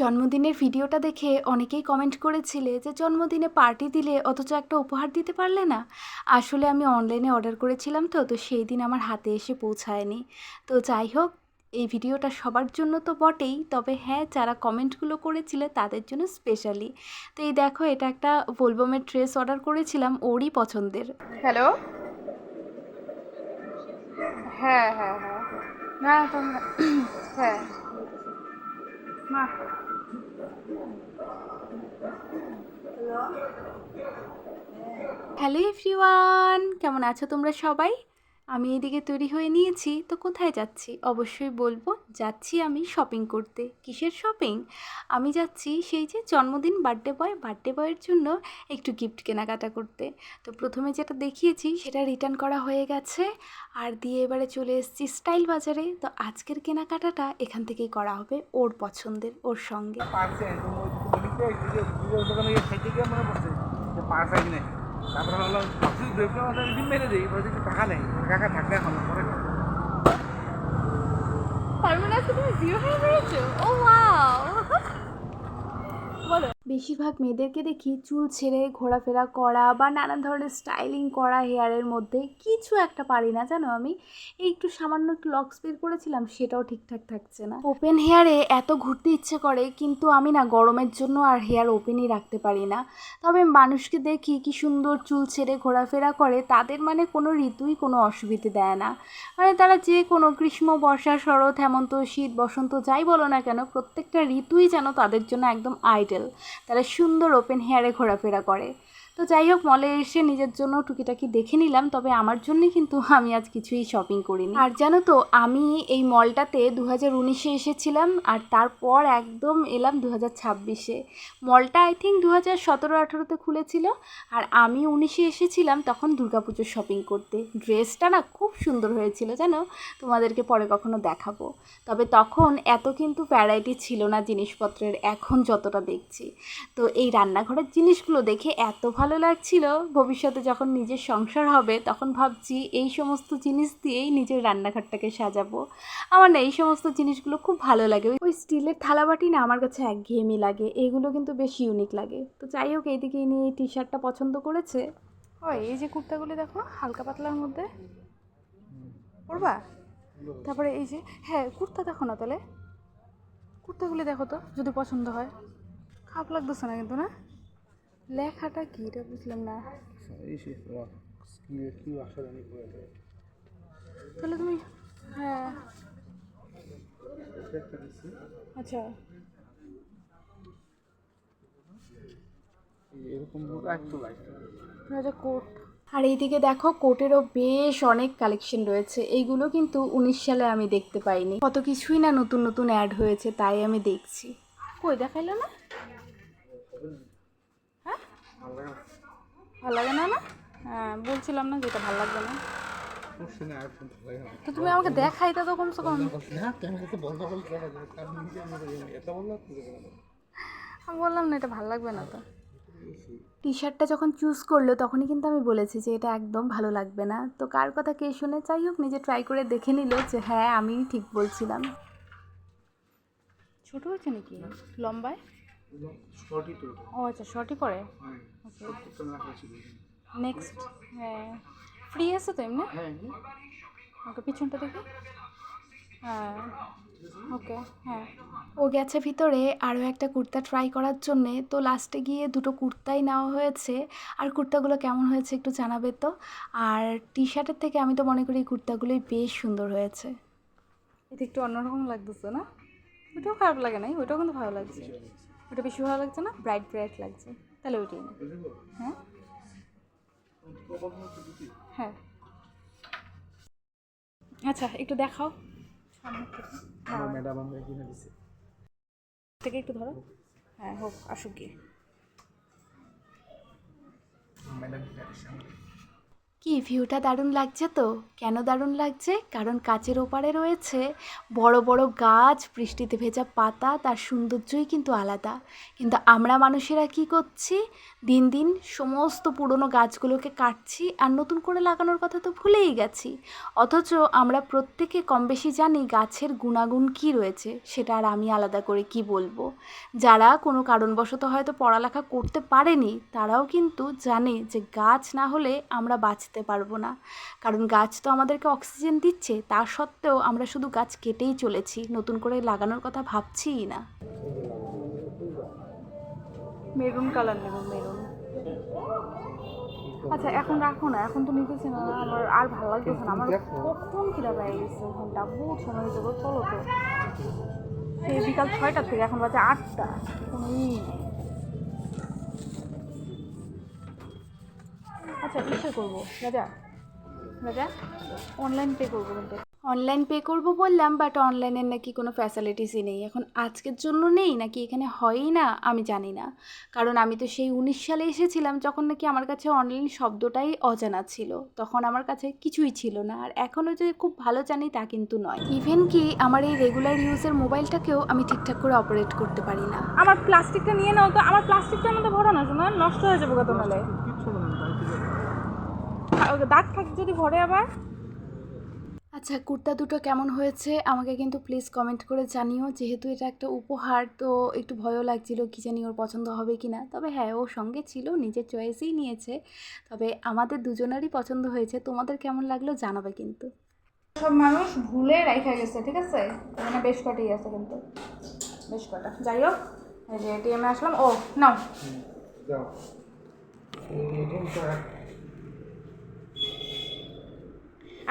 জন্মদিনের ভিডিওটা দেখে অনেকেই কমেন্ট করেছিলে যে জন্মদিনে পার্টি দিলে অথচ একটা উপহার দিতে পারলে না। আসলে আমি অনলাইনে অর্ডার করেছিলাম তো সেই দিন আমার হাতে এসে পৌঁছায়নি। তো যাই হোক, এই ভিডিওটা সবার জন্য তো বটেই, তবে হ্যাঁ, যারা কমেন্টগুলো করেছিলে তাদের জন্য স্পেশালি। তো এই দেখো, এটা একটা ভলভমের ড্রেস অর্ডার করেছিলাম, ওরই পছন্দের। হ্যালো। হ্যাঁ হ্যাঁ হ্যাঁ, না তোমরা হ্যাঁ মা। হ্যালো এভরিওয়ান, কেমন আছো তোমরা সবাই? আমি এদিকে তৈরি হয়ে নিয়েছি। তো কোথায় যাচ্ছি অবশ্যই বলবো। যাচ্ছি আমি শপিং করতে। কিসের শপিং? আমি যাচ্ছি সেই যে জন্মদিন, বার্থডে বয়ের জন্য একটু গিফট কেনাকাটা করতে। তো প্রথমে যেটা দেখিয়েছি সেটা রিটার্ন করা হয়ে গেছে, আর দিয়ে এবারে চলে এসেছি স্টাইল বাজারে। তো আজকের কেনাকাটাটা এখান থেকেই করা হবে, ওর পছন্দের, ওর সঙ্গে। তারপরে হলো ভাবছি ব্রেকটা মাথায় ডিম মেরে দিই, বলছি টাকা নেই, টাকা থাকলে এখন পরে তার মানে আজকে তুমি জিরো হয়ে পেরেছো? ও ওয়াও! বলো। বেশিরভাগ মেয়েদেরকে দেখি চুল ছেড়ে ঘোরাফেরা করা বা নানান ধরনের স্টাইলিং করা হেয়ারের মধ্যে, কিছু একটা পারি না জানো আমি। এই একটু সামান্য একটু লক্স বের করেছিলাম, সেটাও ঠিকঠাক থাকছে না। ওপেন হেয়ারে এত ঘুরতে ইচ্ছে করে, কিন্তু আমি না গরমের জন্য আর হেয়ার ওপেনই রাখতে পারি না। তবে মানুষকে দেখি কি সুন্দর চুল ছেড়ে ঘোরাফেরা করে, তাদের মানে কোনো ঋতুই কোনো অসুবিধে দেয় না। মানে তারা যে কোনো গ্রীষ্ম, বর্ষা, শরৎ, হেমন্ত, শীত, বসন্ত যাই বলো না কেন, প্রত্যেকটা ঋতুই যেন তাদের জন্য একদম আইডেল। তারা সুন্দর ওপেন হেয়ারে ঘোরাফেরা করে। তো যাই হোক, মলে এসে নিজের জন্য টুকিটাকি দেখে নিলাম, তবে আমার জন্যে কিন্তু আমি আজ কিছুই শপিং করিনি। আর জানো তো, আমি এই মলটাতে 2019-এ এসেছিলাম, আর তারপর একদম এলাম 2026-এ। মলটা আই থিঙ্ক 2017-18-তে খুলেছিল, আর আমি 19-এ এসেছিলাম তখন দুর্গাপুজোর শপিং করতে। ড্রেসটা না খুব সুন্দর হয়েছিল জানো, তোমাদেরকে পরে কখনো দেখাবো। তবে তখন এত কিন্তু ভ্যারাইটি ছিল না জিনিসপত্রের, এখন যতটা দেখছি। তো এই রান্নাঘরের জিনিসগুলো দেখে এত ভালো লাগছিল, ভবিষ্যতে যখন নিজের সংসার হবে তখন ভাবছি এই সমস্ত জিনিস দিয়েই নিজের রান্নাঘরটাকে সাজাবো। আমার না এই সমস্ত জিনিসগুলো খুব ভালো লাগে। ওই স্টিলের থালাবাটি না আমার কাছে একঘেয়েমি লাগে, এগুলো কিন্তু বেশ ইউনিক লাগে। তো যাই হোক, এইদিকে নিয়ে এই টি শার্টটা পছন্দ করেছে। ওই এই যে কুর্তাগুলি দেখো, হালকা পাতলার মধ্যে পরবা। তারপরে এই যে, হ্যাঁ কুর্তা দেখো না তাহলে, কুর্তাগুলি দেখো তো যদি পছন্দ হয়। খারাপ লাগতেছে না কিন্তু, না? লেখাটা কি এটা বুঝলাম না। তাহলে তুমি, হ্যাঁ আচ্ছা, কোট। আর এইদিকে দেখো, কোটেরও বেশ অনেক কালেকশন রয়েছে। এইগুলো কিন্তু 19 সালে আমি দেখতে পাইনি। কত কিছুই না নতুন নতুন অ্যাড হয়েছে, তাই আমি দেখছি। কই দেখাইলো না? হ্যাঁ, ভালো লাগে না? না, হ্যাঁ বলছিলাম না যেটা ভালো লাগবে না। তো তুমি আমাকে দেখাইতে তো কমসে কম। আমি বললাম না এটা ভালো লাগবে না তো। টি শার্টটা যখন চুজ করলো তখনই কিন্তু আমি বলেছি যে এটা একদম ভালো লাগবে না। তো কার কথা কে শুনে, যাই হোক নিজে ট্রাই করে দেখে নিল যে হ্যাঁ আমি ঠিক বলছিলাম। ছোট হয়েছে নাকি লম্বায়? ও আচ্ছা, শর্টই পরে। নেক্সট, হ্যাঁ ফ্রি আছে তো এমনি। ওকে, পিছনটা দেখি। হ্যাঁ ওকে, হ্যাঁ। ও গেছে ভিতরে আরও একটা কুর্তা ট্রাই করার জন্যে। তো লাস্টে গিয়ে দুটো কুর্তাই নেওয়া হয়েছে। আর কুর্তাগুলো কেমন হয়েছে একটু জানাবে তো। আর টি শার্টের থেকে আমি তো মনে করি এই কুর্তাগুলোই বেশ সুন্দর হয়েছে। এটা একটু অন্যরকম লাগতেছে না? ওটাও খারাপ লাগে নাই, ওটাও কিন্তু ভালো লাগছে। ওটা বেশি ভালো লাগছে না, ব্রাইট ব্রাইট লাগছে। তাহলে ওইটাই না? হ্যাঁ হ্যাঁ, আচ্ছা একটু দেখাও সামনে থেকে। হ্যাঁ ম্যাডাম আমাকে কিনে দিছে। থেকে একটু ধরো। হ্যাঁ হোক, আসুক গিয়ে। ম্যাডাম কি ভিউটা দারুণ লাগছে তো? কেন দারুণ লাগছে? কারণ কাচের ওপারে রয়েছে বড় বড় গাছ, বৃষ্টিতে ভেজা পাতা, তার সৌন্দর্যই কিন্তু আলাদা। কিন্তু আমরা মানুষেরা কি করছি? দিন দিন সমস্ত পুরনো গাছগুলোকে কাটছি আর নতুন করে লাগানোর কথা তো ভুলেই গেছি। অথচ আমরা প্রত্যেকে কম বেশি জানি গাছের গুণাগুণ কী রয়েছে, সেটা আর আমি আলাদা করে কি বলবো। যারা কোনো কারণবশত হয়তো পড়ালেখা করতে পারেনি, তারাও কিন্তু জানে যে গাছ না হলে আমরা বাঁচতে পারবো না। কারণ গাছ তো আমাদেরকে অক্সিজেন দিচ্ছে, তা সত্ত্বেও আমরা শুধু গাছ কেটেই চলেছি, নতুন করে লাগানোর কথা ভাবছিই না। মেরুন কালার নেব, মেরুন। আচ্ছা এখন রাখো না, এখন তো নিতেছি না, আমার আর ভালো লাগতেছে না। আমার কখন খিদা পেয়ে গেছে, ঘন্টা বহুত সময় হয়ে যাবো। চলো তো, সেই বিকাল 6টা থেকে এখন বাজে 8টা, কোনো ই নেই। আচ্ছা ইসে করবো রাজা, রাজা অনলাইন পে করবো। কিন্তু অনলাইন পে করবো বললাম, বাট অনলাইনের নাকি কোনো ফ্যাসিলিটিসই নেই এখন। আজকের জন্য নেই নাকি এখানে হয়ই না আমি জানি না। কারণ আমি তো সেই 19 সালে এসেছিলাম, যখন নাকি আমার কাছে অনলাইন শব্দটাই অজানা ছিল, তখন আমার কাছে কিছুই ছিল না। আর এখনও যে খুব ভালো জানি তা কিন্তু নয়। ইভেন কি আমার এই রেগুলার ইউজের মোবাইলটাকেও আমি ঠিকঠাক করে অপারেট করতে পারি না। আমার প্লাস্টিকটা নিয়ে নাও তো, আমার প্লাস্টিকটার মধ্যে ভরা না শোনা, নষ্ট হয়ে যাবো কত নালে। দাগ থাক যদি ভরে আবার। আচ্ছা কুর্তা দুটো কেমন হয়েছে আমাকে কিন্তু প্লিজ কমেন্ট করে জানিও। যেহেতু এটা একটা উপহার, তো একটু ভয়ও লাগছিল কি জানি ওর পছন্দ হবে কি না। তবে হ্যাঁ, ও সঙ্গে ছিল, নিজের চয়েসেই নিয়েছে। তবে আমাদের দুজনেরই পছন্দ হয়েছে। তোমাদের কেমন লাগলো জানাবে কিন্তু। সব মানুষ ভুলে রাইখা গেছে, ঠিক আছে? এখানে বেশ কটাই আছে, কিন্তু বেশ কটা। যাই হোক, এই যে এটিএমে আসলাম। ও নাও যাও,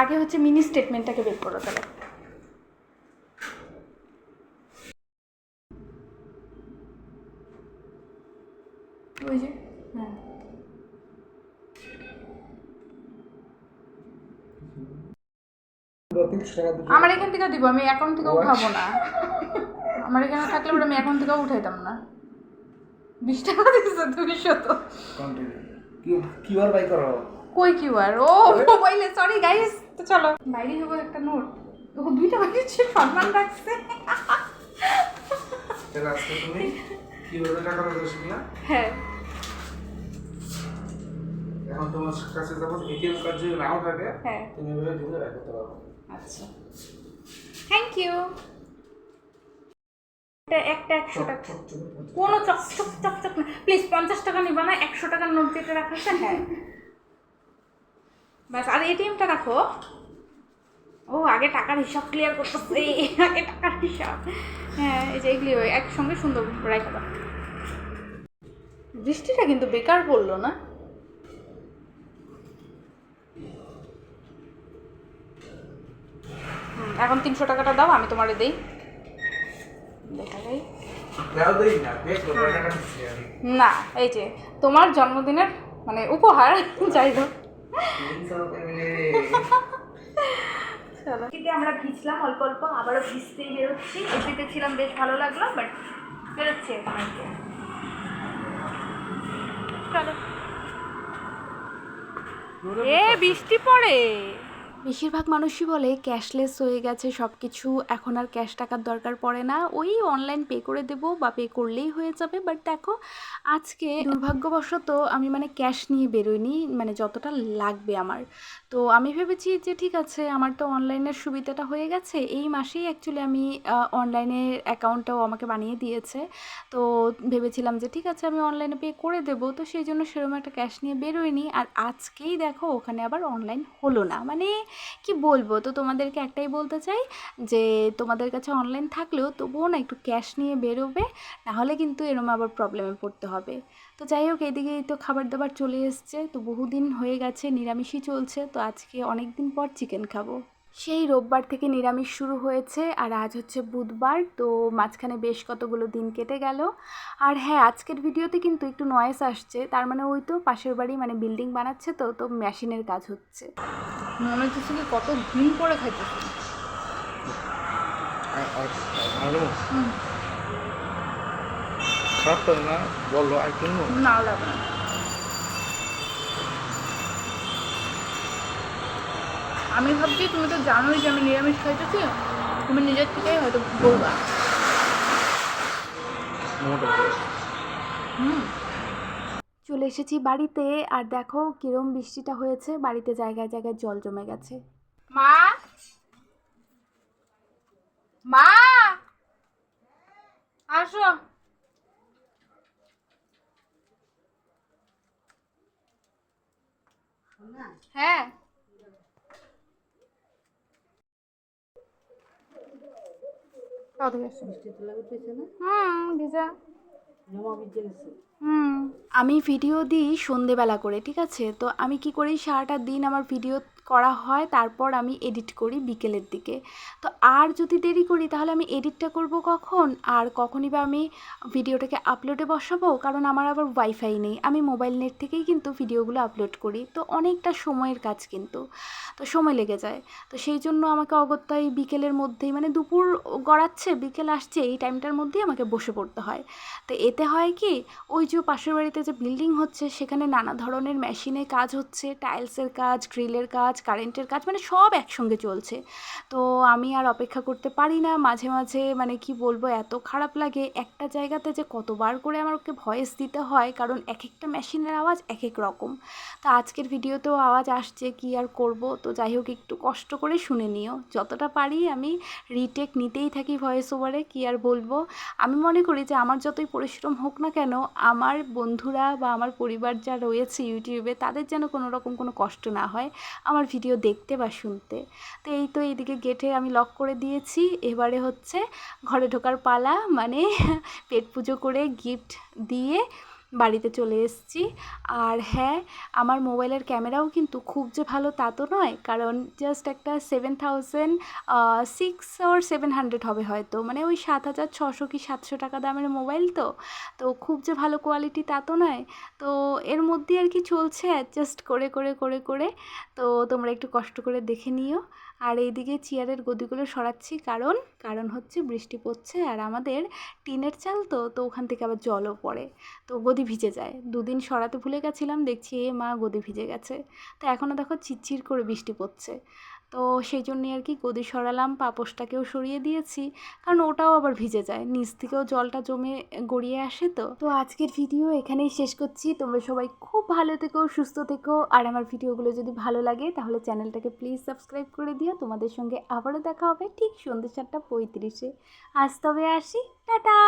আগে হচ্ছে মিনি স্টেটমেন্টটাকে বের করো তাহলে। ওই যে হ্যাঁ, আমার এখান থেকে দিব, আমি অ্যাকাউন্ট থেকে উঠাবো না। আমার এখানে থাকলে আমি অ্যাকাউন্ট থেকে উঠাইতাম না। 20 টাকা দিয়েছো তুমি তো। কিউআর বাই করো। কই কিউআর? ও মোবাইলে, সরি গাইস। তো চলো বাইরে হবো একটা নোট। ও 2 টাকা দিচ্ছে, সম্মান রাখছে। তাহলে আজকে তুমি কিভাবে টাকা রোজগার শিখলা? হ্যাঁ, এখন তোমার কাছে সাপোজ এটিএম কার্ড যদি নাও থাকে, হ্যাঁ তুমি এভাবে ঢুকে রাখতে পারো। আচ্ছা থ্যাংক ইউ। একটা 100 টাকা কোনো চকচক চকচক না প্লিজ। 50 টাকা নিবা না, 100 টাকার নোট যেটা রাখা আছে। হ্যাঁ ব্যাস, আর এটিএমটা রাখো। ও আগে টাকার হিসাব ক্লিয়ার করতেছে, আগে টাকার হিসাব। হ্যাঁ এই যে এগুলি একসঙ্গে সুন্দর রাখা দাও। বৃষ্টিটা কিন্তু বেকার পড়লো না। এখন 300 টাকাটা দাও, আমি তোমারে দেই। দেখা যায় না, এই যে তোমার জন্মদিনের মানে উপহার। যাই হোক চলো, আমরা ভিজলাম অল্প অল্প, আবারও ভিজতেই বেরোচ্ছি। এসিতে ছিলাম, বেশ ভালো লাগলো, বাট বেরোচ্ছি এখন আর কি। চলো, বৃষ্টি পড়ে। বেশিরভাগ মানুষই বলে ক্যাশলেস হয়ে গেছে সব কিছু, এখন আর ক্যাশ টাকার দরকার পড়ে না, ওই অনলাইন পে করে দেবো বা পে করলেই হয়ে যাবে। বাট দেখো আজকে দুর্ভাগ্যবশত আমি মানে ক্যাশ নিয়ে বেরোইনি, মানে যতটা লাগবে আমার। তো আমি ভেবেছি যে ঠিক আছে, আমার তো অনলাইনের সুবিধাটা হয়ে গেছে। এই মাসেই অ্যাকচুয়ালি আমি অনলাইনের অ্যাকাউন্টটাও আমাকে বানিয়ে দিয়েছে। তো ভেবেছিলাম যে ঠিক আছে আমি অনলাইনে পে করে দেবো, তো সেই জন্য সেরকম একটা ক্যাশ নিয়ে বেরোইনি। আর আজকেই দেখো ওখানে আবার অনলাইন হলো না, মানে কি বলবো। তো তোমাদেরকে একটাই বলতে চাই যে তোমাদের কাছে অনলাইন থাকলেও তবুও না একটু ক্যাশ নিয়ে বেরোবে, নাহলে কিন্তু এরম আবার প্রবলেমে পড়তে হবে। তো যাই হোক, এদিকেই তো খাবার দাবার চলে এসছে। তো বহুদিন হয়ে গেছে নিরামিষই চলছে, তো আজকে অনেক দিন পর চিকেন খাবো। সেই রোববার থেকে নিরামিষ শুরু হয়েছে, আর আজ হচ্ছে বুধবার। তো মাঝখানে বেশ কতগুলো দিন কেটে গেল। আর হ্যাঁ, আজকের ভিডিওতে কিন্তু একটু নয়েস আসছে, তার মানে ওই তো পাশের বাড়ি মানে বিল্ডিং বানাচ্ছে, তো তো মেশিনের কাজ হচ্ছে। মনে হচ্ছে কি কত দিন পরে খাইতেছি। খারাপ তো না, বলো আর কি না লাগবে না। আমি ভাবছি তুমি তো জানোই যে আমি নিরামিষ খাইতেছি, তুমি নিজের থেকেই হয়তো বলবা। হুম। চলে এসেছি বাড়িতে, আর দেখো কিরম বৃষ্টিটা হয়েছে, বাড়িতে জায়গায় জায়গায় জল জমে গেছে। মা, মা, আসো। হ্যাঁ, ভিজা। আমি ভিডিও দিই সন্ধেবেলা করে, ঠিক আছে? তো আমি কি করি, সারাটা দিন আমার ভিডিও করা হয়, তারপর আমি এডিট করি বিকেলের দিকে। তো আর যদি দেরি করি তাহলে আমি এডিটটা করব কখন, আর কখনই বা আমি ভিডিওটাকে আপলোডে বসাবো, কারণ আমার আবার ওয়াইফাই নেই। আমি মোবাইল নেট থেকেই কিন্তু ভিডিওগুলো আপলোড করি, তো অনেকটা সময়ের কাজ কিন্তু, তো সময় লেগে যায়। তো সেই জন্য আমাকে অগত্যাই বিকেলের মধ্যেই, মানে দুপুর গড়াচ্ছে বিকেল আসছে, এই টাইমটার মধ্যেই আমাকে বসে পড়তে হয়। তো এতে হয় কি, ওই যে পাশের বাড়িতে যে বিল্ডিং হচ্ছে সেখানে নানা ধরনের মেশিনে কাজ হচ্ছে, টাইলসের কাজ, গ্রিলের কাজ, কারেন্টের কাজ, মানে সব একসঙ্গে চলছে। তো আমি আর অপেক্ষা করতে পারি না, মাঝে মাঝে মানে কি বলবো, এত খারাপ লাগে। একটা জায়গাতে যে কতবার করে আমাকে ভয়েস দিতে হয়, কারণ এক একটা মেশিনের আওয়াজ এক এক রকম। তো আজকের ভিডিওতেও আওয়াজ আসছে, কি আর করব। তো যাই হোক, একটু কষ্ট করে শুনে নিও, যতটা পারি আমি রিটেক নিতেই থাকি ভয়েস ওভারে, কি আর বলবো। আমি মনে করি যে আমার যতই পরিশ্রম হোক না কেন, আমার বন্ধুরা বা আমার পরিবার যা রয়েছে ইউটিউবে, তাদের যেন কোনো রকম কোনো কষ্ট না হয় আমার ভিডিও দেখতে বা শুনতে। তো এই তো এইদিকে গেটে আমি লক করে দিয়েছি, এবারে হচ্ছে ঘরে ঢোকার পালা, মানে পেট পুজো করে গিফট দিয়ে বাড়িতে চলে এসেছি। আর হ্যাঁ, আমার মোবাইলের ক্যামেরাও কিন্তু খুব যে ভালো তা তো নয়, কারণ জাস্ট একটা 7,600 or 700 হবে হয়তো, মানে ওই 7,600 কি 700 টাকা দামের মোবাইল। তো তো খুব যে ভালো কোয়ালিটি তা তো নয়। তো এর মধ্যে আর কি চলছে, অ্যাডজাস্ট করে করে করে করে। তো তোমরা একটু কষ্ট করে দেখে নিও। আর এইদিকে চেয়ারের গদিগুলো সরাচ্ছি, কারণ কারণ হচ্ছে বৃষ্টি পড়ছে, আর আমাদের টিনের চাল, তো তো ওখান থেকে আবার জলও পড়ে, তো গদি ভিজে যায়। দুদিন সরাতে ভুলে গেছিলাম, দেখছি এ মা গদি ভিজে গেছে। তো এখনও দেখো চিরচির করে বৃষ্টি পড়ছে। তো সেই জন্যই আর কি গদি সরালাম, পাপোশটাকেও সরিয়ে দিয়েছি, কারণ ওটাও আবার ভিজে যায়, নিচ থেকেও জলটা জমে গড়িয়ে আসে। তো তো আজকের ভিডিও এখানেই শেষ করছি। তোমরা সবাই খুব ভালো থেকো, সুস্থ থেকো, আর আমার ভিডিওগুলো যদি ভালো লাগে তাহলে চ্যানেলটাকে প্লিজ সাবস্ক্রাইব করে দিও। তোমাদের সঙ্গে আবারও দেখা হবে ঠিক সন্ধ্যে 7:35-এ। আজ তবে আসি, টাটা।